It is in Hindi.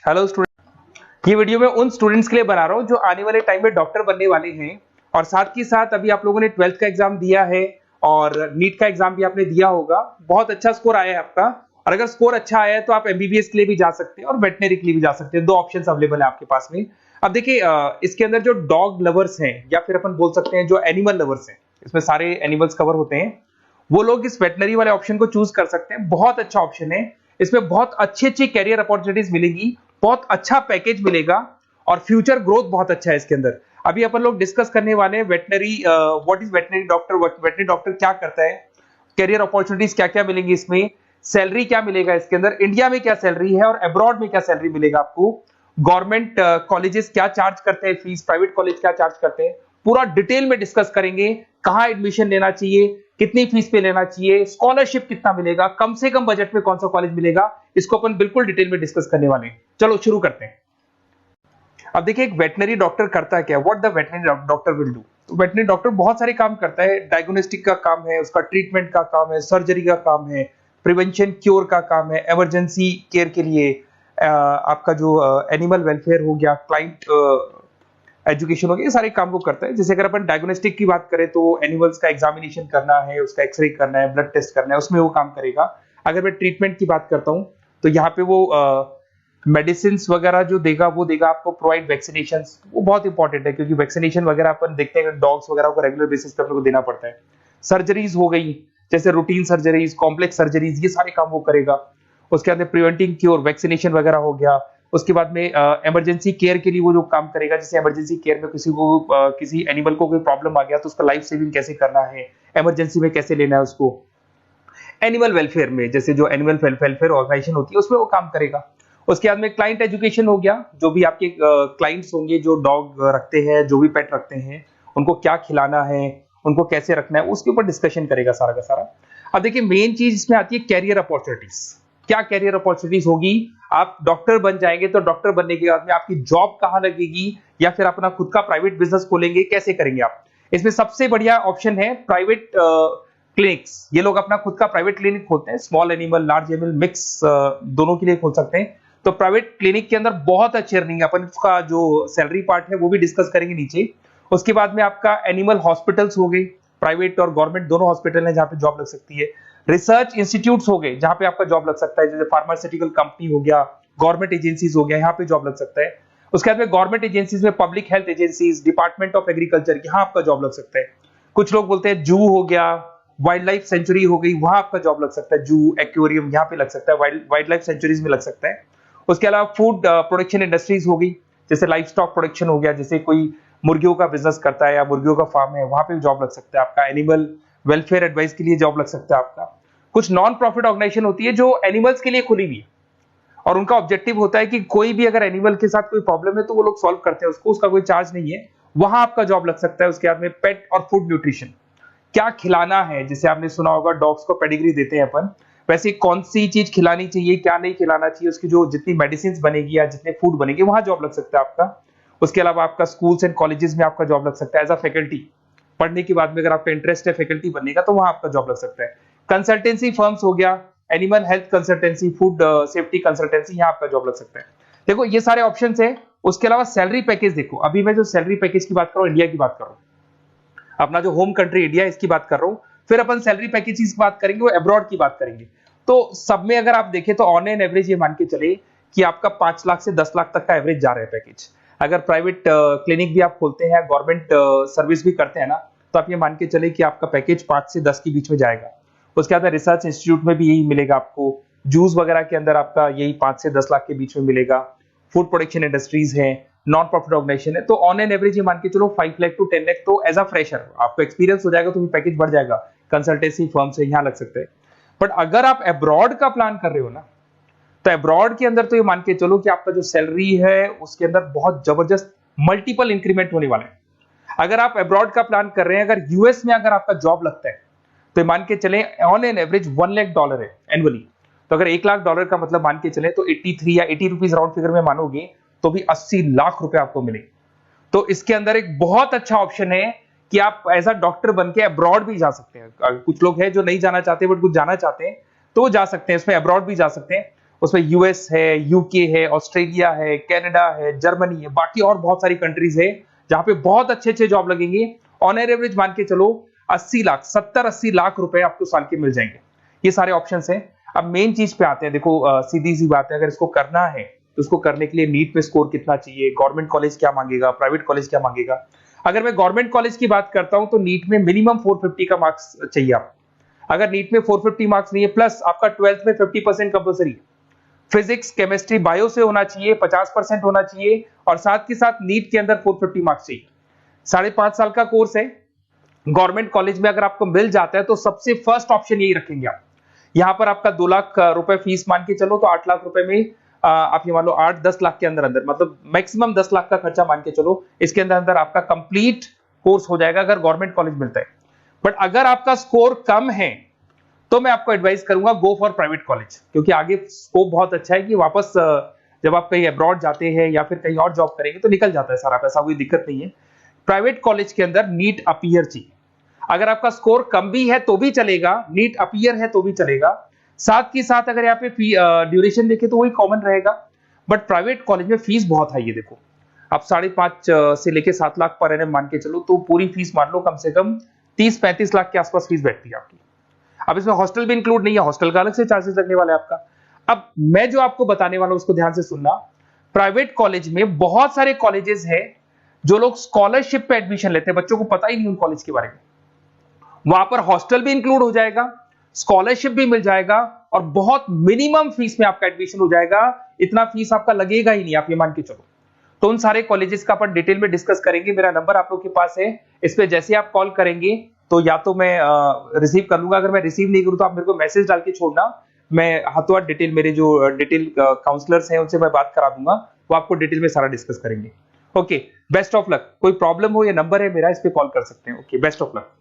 हेलो स्टूडेंट, ये वीडियो मैं उन स्टूडेंट्स के लिए बना रहा हूँ जो आने वाले टाइम में डॉक्टर बनने वाले हैं और साथ ही साथ अभी आप लोगों ने 12th का एग्जाम दिया है और नीट का एग्जाम भी आपने दिया होगा। बहुत अच्छा स्कोर आया है आपका और अगर स्कोर अच्छा आया है तो आप एमबीबीएस के लिए भी जा सकते हैं और वेटनरी के लिए भी जा सकते हैं। दो ऑप्शंस अवेलेबल है आपके पास में। अब देखिए, इसके अंदर जो डॉग लवर्स हैं या फिर अपन बोल सकते हैं जो एनिमल लवर्स हैं, इसमें सारे एनिमल्स कवर होते हैं, वो लोग इस वेटनरी वाले ऑप्शन को चूज कर सकते हैं। बहुत अच्छा ऑप्शन है, इसमें बहुत अच्छी अच्छी कैरियर अपॉर्चुनिटीज मिलेगी, बहुत अच्छा पैकेज मिलेगा और फ्यूचर ग्रोथ बहुत अच्छा है इसके अंदर। अभी अपन लोग डिस्कस करने वाले हैं veterinary, what is veterinary doctor, veterinary doctor क्या करता है, कैरियर अपॉर्चुनिटीज क्या क्या मिलेंगी इसमें, सैलरी क्या मिलेगा इसके अंदर, इंडिया में क्या सैलरी है और अब्रॉड में क्या सैलरी मिलेगा आपको, गवर्नमेंट कॉलेजेस क्या चार्ज करते हैं फीस, प्राइवेट कॉलेज क्या चार्ज करते हैं, पूरा डिटेल में डिस्कस करेंगे। कहां एडमिशन लेना चाहिए, कितनी फीस पे लेना चाहिए, स्कॉलरशिप कितना मिलेगा, कम से कम बजट में कौन सा कॉलेज मिलेगा, इसको अपन बिल्कुल डिटेल में डिस्कस करने वाले हैं। चलो शुरू करते हैं। अब देखिए, एक वेटनरी डॉक्टर करता है क्या, what the veterinary doctor will do. तो वेटनरी डॉक्टर बहुत सारे काम करता है। डायग्नोस्टिक का काम है, उसका ट्रीटमेंट का काम है, सर्जरी का काम है, प्रिवेंशन क्योर का काम है, इमरजेंसी केयर के लिए आपका जो एनिमल वेलफेयर हो गया, क्लाइंट एजुकेशन हो गया, ये सारे काम को करता है। जैसे अगर अपन डायग्नोस्टिक की बात करें तो एनिमल्स का एग्जामिनेशन करना है, उसका एक्सरे करना है, ब्लड टेस्ट करना है, उसमें वो काम करेगा। अगर मैं ट्रीटमेंट की बात करता हूँ तो यहाँ पे वो मेडिसिन वगैरह जो देगा वो देगा आपको, प्रोवाइड वैक्सीनेशन, वो बहुत इंपॉर्टेंट है क्योंकि वैक्सीनेशन वगैरह अपन देखते हैं डॉग्स वगैरह को रेगुलर बेसिस पे अपन को देना पड़ता है। सर्जरीज हो गई, जैसे रूटीन सर्जरीज, कॉम्प्लेक्स सर्जरीज, ये सारे काम वो करेगा। उसके बाद प्रिवेंटिंग क्योर, वैक्सीनेशन वगैरह हो गया। उसके बाद में इमरजेंसी केयर के लिए वो जो काम करेगा, जैसे इमरजेंसी केयर में किसी को किसी एनिमल को कोई प्रॉब्लम आ गया तो उसका लाइफ सेविंग कैसे करना है, इमरजेंसी में कैसे लेना है उसको। एनिमल वेलफेयर में, जैसे जो एनिमल वेलफेयर ऑर्गेनाइजेशन होती है उसमें वो काम करेगा। उसके बाद में क्लाइंट एजुकेशन हो गया, जो भी आपके क्लाइंट्स होंगे जो डॉग रखते हैं, जो भी पेट रखते हैं, उनको क्या खिलाना है, उनको कैसे रखना है, उसके ऊपर डिस्कशन करेगा सारा का सारा। अब देखिए, मेन चीज इसमें आती है कैरियर अपॉर्चुनिटीज। क्या कैरियर अपॉर्चुनिटीज होगी, आप डॉक्टर बन जाएंगे तो डॉक्टर बनने के बाद में आपकी जॉब कहां लगेगी या फिर अपना खुद का प्राइवेट बिजनेस खोलेंगे, कैसे करेंगे आप। इसमें सबसे बढ़िया ऑप्शन है प्राइवेट क्लिनिक्स। ये लोग अपना खुद का प्राइवेट क्लिनिक खोलते हैं, small animal, large animal, mix दोनों के लिए खोल सकते हैं। तो प्राइवेट क्लिनिक के अंदर बहुत अच्छी अर्निंग है। अपन उसका जो सैलरी पार्ट है वो भी डिस्कस करेंगे नीचे। उसके बाद में आपका एनिमल हॉस्पिटल्स हो गए, प्राइवेट और गवर्नमेंट दोनों हॉस्पिटल हैं जहां पे जॉब लग सकती है। रिसर्च इंस्टीट्यूट्स हो गए जहां पे आपका जॉब लग सकता है, जैसे फार्मास्यूटिकल कंपनी हो गया, गवर्नमेंट एजेंसीज हो गया, यहाँ पे जॉब लग सकता है। उसके बाद में गवर्नमेंट एजेंसीज में public health agencies, department of agriculture, यहाँ आपका जॉब लग सकता है। कुछ लोग बोलते हैं जू हो गया, वाइल्ड लाइफ सेंचुरी हो गई, वहां आपका जॉब लग सकता है। जू, एक्वेरियम, यहाँ पे लग सकता है, वाइल्ड लाइफ सेंचुरीज में लग सकता है। उसके अलावा फूड प्रोडक्शन इंडस्ट्रीज हो गई, जैसे लाइफ स्टॉक प्रोडक्शन हो गया, जैसे कोई मुर्गियों का बिजनेस करता है या मुर्गियों का फार्म है, वहां पे जॉब लग सकता है आपका। एनिमल वेलफेयर एडवाइस के लिए जॉब लग सकता है आपका। कुछ नॉन प्रॉफिट ऑर्गेनाइजेशन होती है जो एनिमल्स के लिए खुली हुई है और उनका ऑब्जेक्टिव होता है कि कोई भी अगर एनिमल के साथ कोई प्रॉब्लम है तो वो लोग सॉल्व करते हैं उसको, उसका कोई चार्ज नहीं है, वहां आपका जॉब लग सकता है। उसके बाद में पेट और फूड न्यूट्रिशन, क्या खिलाना है, जैसे आपने सुना होगा डॉग्स को पेडिग्री देते हैं अपन, वैसे कौन सी चीज खिलानी चाहिए, क्या नहीं खिलाना चाहिए, उसकी जो जितनी मेडिसिन बनेगी या जितने फूड बनेंगे वहां जॉब लग सकता है आपका। उसके अलावा आपका स्कूल्स एंड कॉलेजेस में आपका जॉब लग सकता है एज अ फैकल्टी। पढ़ने के बाद में अगर आपका इंटरेस्ट है फैकल्टी बनने का तो वहां आपका जॉब लग सकता है। कंसल्टेंसी फर्म्स हो गया, animal health consultancy, food safety consultancy, यहाँ आपका जॉब लग सकता है। देखो ये सारे ऑप्शन है। उसके अलावा सैलरी पैकेज देखो, अभी मैं जो सैलरी पैकेज की बात कर रहा हूँ, इंडिया की बात कर रहा हूँ, अपना जो होम कंट्री इंडिया इसकी बात कर रहा हूँ। फिर अपन सैलरी पैकेज की बात करेंगे, वो अब्रॉड की बात करेंगे। तो सब में अगर आप देखें तो ऑन एन एवरेज ये मान के चले कि आपका 5 लाख से 10 लाख तक का एवरेज जा रहा है पैकेज। अगर प्राइवेट क्लिनिक भी आप खोलते हैं, गवर्नमेंट सर्विस भी करते हैं ना, तो आप ये मान के चले कि आपका पैकेज 5 से 10 के बीच में जाएगा। उसके बाद रिसर्च इंस्टीट्यूट में भी यही मिलेगा आपको। जूस वगैरह के अंदर आपका यही 5 से 10 लाख के बीच में मिलेगा। फूड प्रोडक्शन इंडस्ट्रीज है, नॉन प्रॉफिट ऑर्गेनाइजेशन है, तो ऑन एन एवरेज ये मान के चलो 5 लाख टू 10 लाख। तो एज अ फ्रेशर आपको एक्सपीरियंस हो जाएगा तो पैकेज बढ़ जाएगा। कंसल्टेंसी फर्म से यहाँ लग सकते हैं। बट अगर आप अब्रॉड का प्लान कर रहे हो ना, तो अब्रॉड के अंदर तो ये मान के चलो कि आपका जो सैलरी है उसके अंदर बहुत जबरदस्त मल्टीपल इंक्रीमेंट होने वाला है। अगर आप अब्रॉड का प्लान कर रहे हैं, अगर यूएस में अगर आपका जॉब लगता है तो मान के चले ऑन एन एवरेज $1 लाख है एनुअली। तो अगर $1 लाख का मतलब मान के चले तो 83 या 80 रुपीज राउंड फिगर में मानोगे तो भी 80 लाख रुपए आपको मिले। तो इसके अंदर एक बहुत अच्छा ऑप्शन है कि आप एज अ डॉक्टर बन के अब्रॉड भी जा सकते हैं। कुछ लोग हैं जो नहीं जाना चाहते बट कुछ जाना चाहते हैं तो वो जा सकते हैं, इसमें अब्रॉड भी जा सकते हैं। उसमें यूएस है, यूके है, ऑस्ट्रेलिया है, कनाडा है, जर्मनी है, बाकी और बहुत सारी कंट्रीज है जहां पे बहुत अच्छे अच्छे जॉब लगेंगे। ऑन एवरेज मान के चलो 80 लाख, 70-80 लाख रुपए आपको साल के मिल जाएंगे। ये सारे ऑप्शंस हैं। अब मेन चीज पे आते हैं। देखो सीधी सी बात है, अगर इसको करना है तो उसको करने के लिए नीट में स्कोर कितना चाहिए, गवर्नमेंट कॉलेज क्या मांगेगा, प्राइवेट कॉलेज क्या मांगेगा। अगर मैं गवर्नमेंट कॉलेज की बात करता हूं तो नीट में मिनिमम 450 का मार्क्स चाहिए आपको। अगर नीट में 450 मार्क्स नहीं है, प्लस आपका 12th में 50% कंपल्सरी, फिजिक्स, केमिस्ट्री, बायो से होना चाहिए, 50% होना चाहिए, और साथ के साथ नीट के अंदर 450 मार्क्स चाहिए। 5.5 साल का कोर्स है। गवर्नमेंट कॉलेज में अगर आपको मिल जाता है तो सबसे फर्स्ट ऑप्शन यही रखेंगे आप। यहां पर आपका 2 लाख रुपए फीस मान के चलो तो 8 लाख रुपए में आप ये मान लो 8-10 लाख के अंदर अंदर, मतलब मैक्सिमम 10 लाख का खर्चा मान के चलो, इसके अंदर अंदर आपका कंप्लीट कोर्स हो जाएगा अगर गवर्नमेंट कॉलेज मिलता है। बट अगर आपका स्कोर कम है तो मैं आपको एडवाइस करूंगा गो फॉर प्राइवेट कॉलेज, क्योंकि आगे स्कोप बहुत अच्छा है कि वापस जब आप कहीं अब्रॉड जाते हैं या फिर कहीं और जॉब करेंगे तो निकल जाता है सारा पैसा, कोई दिक्कत नहीं है। प्राइवेट कॉलेज के अंदर नीट अपीयर चाहिए। अगर आपका स्कोर कम भी है तो भी चलेगा, नीट अपीयर है तो भी चलेगा। साथ के साथ अगर यहाँ पे ड्यूरेशन देखें तो वही कॉमन रहेगा। बट प्राइवेट कॉलेज में फीस बहुत हाई है। देखो आप 5.5 से लेके 7 लाख पर एनम मान के चलो तो पूरी फीस मान लो कम से कम 30-35 लाख के आसपास फीस बैठती है आपकी। अब इसमें हॉस्टल भी इंक्लूड नहीं है, हॉस्टल का अलग से चार्जेस लगने वाला है आपका। अब मैं जो आपको बताने वाला हूं उसको ध्यान से सुनना। प्राइवेट कॉलेज में बहुत सारे कॉलेजेस हैं जो लोग स्कॉलरशिप पे एडमिशन लेते हैं, बच्चों को पता ही नहीं उन कॉलेज के बारे में। वहां पर हॉस्टल भी इंक्लूड हो जाएगा, स्कॉलरशिप भी मिल जाएगा, और बहुत मिनिमम फीस में आपका एडमिशन हो जाएगा। इतना फीस आपका लगेगा ही नहीं, आप ये मान के चलो। तो उन सारे कॉलेजेस का अपन डिटेल में डिस्कस करेंगे। मेरा नंबर आप लोग के पास है, इस पे जैसे आप कॉल करेंगे तो या तो मैं रिसीव कर लूंगा, अगर मैं रिसीव नहीं करूं तो आप मेरे को मैसेज डाल के छोड़ना, मैं हाथों हाथ डिटेल, मेरे जो डिटेल काउंसलर्स हैं उनसे मैं बात करा दूंगा, वो आपको डिटेल में सारा डिस्कस करेंगे। Okay, best of luck. कोई प्रॉब्लम हो, ये नंबर है मेरा, इस पे कॉल कर सकते हैं। Okay, best of luck.